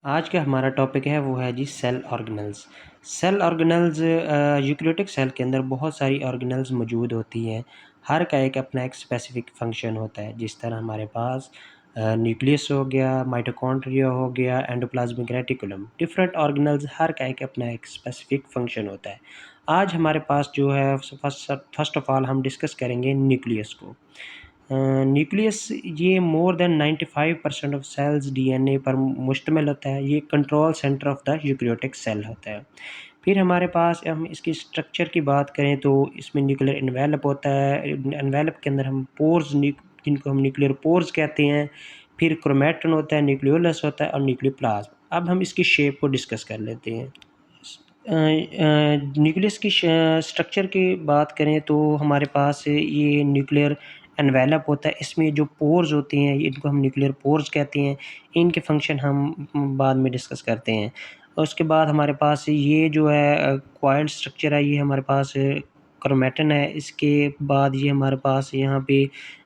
आज का हमारा टॉपिक है वो है जी cell organelles. Cell organelles eukaryotic cell के अंदर बहुत सारी ऑर्गेनेल्स मौजूद होती हैं। हर का एक अपना एक स्पेसिफिक फंक्शन होता है। जिस तरह हमारे पास न्यूक्लियस हो गया, माइटोकॉन्ड्रिया हो गया, एंडोप्लाज्मिक रेटिकुलम, डिफरेंट ऑर्गेनेल्स हर का एक अपना स्पेसिफिक फंक्शन होता है। आज हमारे पास जो है फर्स्ट ऑफ ऑल हम डिस्कस करेंगे न्यूक्लियस को। न्यूक्लियस ये more than 95% of cells DNA पर मुश्तमिल होता है। ये control centre of the eukaryotic cell होता है। फिर हमारे पास हम इसकी स्ट्रक्चर की बात करें तो इसमें न्यूक्लियर एनवेलप होता है। एनवेलप के अंदर हम पोर्स जिनको हम न्यूक्लियर पोर्स कहते हैं। फिर क्रोमैटिन होता है, न्यूक्लियोलस होता है और न्यूक्लियोप्लाज्म। अब हम इसकी शेप को डिस्कस कर लेते हैं। न्यूक्लियस की स्ट्रक्चर की बात करें तो हमारे पास ये न्यूक्लियर एनवेलप होता है। इसमें जो पोर्स होते हैं इनको हम न्यूक्लियर पोर्स कहते हैं। इनके फंक्शन हम बाद में डिस्कस करते हैं। और उसके बाद हमारे पास ये जो है कॉइल्ड स्ट्रक्चर है, ये हमारे पास क्रोमैटिन है। इसके बाद ये हमारे पास यहाँ पे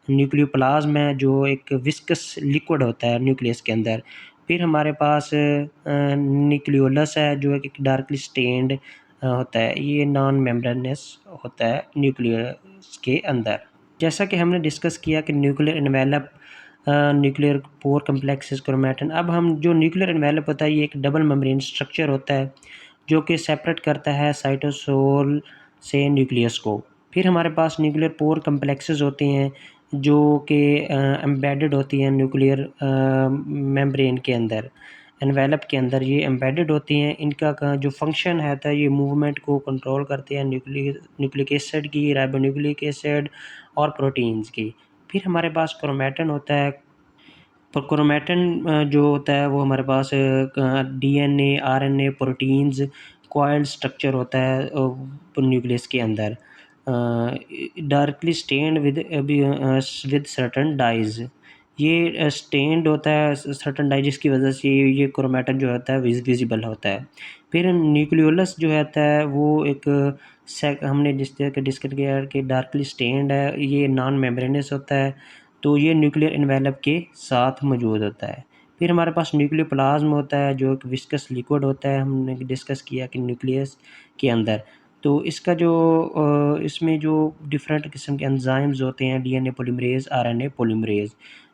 न्यूक्लियोप्लाज्म है जो एक विस्कस लिक्विड होता है न्यूक्लियस के अंदर। फिर हमारे पास न्यूक्लियोलस है जो एक डार्कली स्टेन्ड होता है। ये नॉन मेम्ब्रेनस होता है न्यूक्लियस के अंदर। जैसा कि हमने डिस्कस किया कि nuclear envelope, nuclear pore complexes, chromatin. अब हम जो न्यूक्लियर एनवेलप होता है ये एक डबल मेम्ब्रेन स्ट्रक्चर होता है जो कि सेपरेट करता है साइटोसोल से न्यूक्लियस को। फिर हमारे पास न्यूक्लियर पोर कम्प्लेक्सेस होते हैं जो कि एम्बेडेड होती हैं न्यूक्लियर मेम्ब्रेन के अंदर, एनवेलप के अंदर ये एम्बेडेड होती हैं। इनका जो फंक्शन है था ये मूवमेंट को कंट्रोल करते हैं न्यूक्लिक एसिड की, राइबोन्यूक्लिक एसिड और प्रोटीन्स की। फिर हमारे पास क्रोमैटिन होता है। तो क्रोमैटिन जो होता है वो हमारे पास DNA, RNA, proteins, coiled structure होता है न्यूक्लियस के अंदर। Darkly stained with certain dyes. ये स्टेन्ड होता है सर्टेन डाई जिसकी वजह से ये क्रोमैटिन जो होता है विजिबल होता है। फिर न्यूक्लियोलस जो होता है वो एक हमने जिस तरह के डिस्कस किया कि डार्कली स्टेन्ड है, ये नॉन मेम्ब्रेनस होता है। तो ये न्यूक्लियर एनवेलप के साथ मौजूद होता है। फिर हमारे पास न्यूक्लियोप्लाज्म होता है जो एक विस्कस लिक्विड होता है। हमने डिस्कस किया कि न्यूक्लियस के अंदर तो इसका जो इसमें जो डिफरेंट किस्म के एंजाइम्स होते हैं, डीएनए पॉलीमरेज, आरएनए पॉलीमरेज।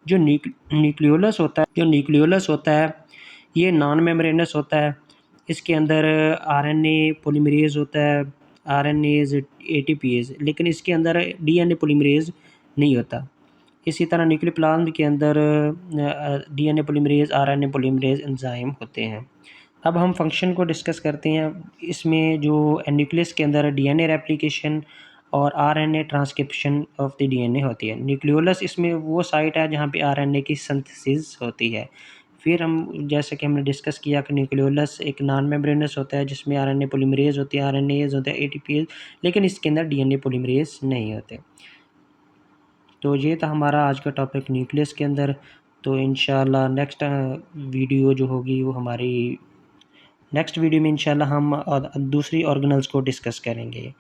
जो न्यूक्लियोलस होता है ये नॉन मेम्ब्रेनस होता है। इसके अंदर आरएनए पॉलीमरेज होता है, आरएनएज, एटीपीएज, लेकिन इसके अंदर डीएनए पॉलीमरेज नहीं होता। इसी तरह न्यूक्लियोप्लाज्म के अंदर DNA polymerase, RNA polymerase enzyme होते हैं। अब हम फंक्शन को डिस्कस करते हैं। इसमें जो न्यूक्लियस के अंदर डीएनए रेप्लिकेशन और RNA transcription of the DNA होती है। न्यूक्लियोलस इसमें वो साइट है जहाँ पे आरएनए की सिंथेसिस होती है। फिर हम जैसे कि हमने डिस्कस किया कि न्यूक्लियोलस एक नॉन मेम्ब्रेनस होता है जिसमें आरएनए पॉलीमरेज होती है, आरएनएज होते हैं, एटीपीज, लेकिन इसके अंदर डीएनए पॉलीमरेज नहीं होते। तो ये था हमारा आज का टॉपिक न्यूक्लियस के अंदर। तो इंशाल्लाह नेक्स्ट वीडियो जो होगी वो हमारी नेक्स्ट वीडियो में इंशाल्लाह हम दूसरी ऑर्गेनल्स को डिस्कस करेंगे।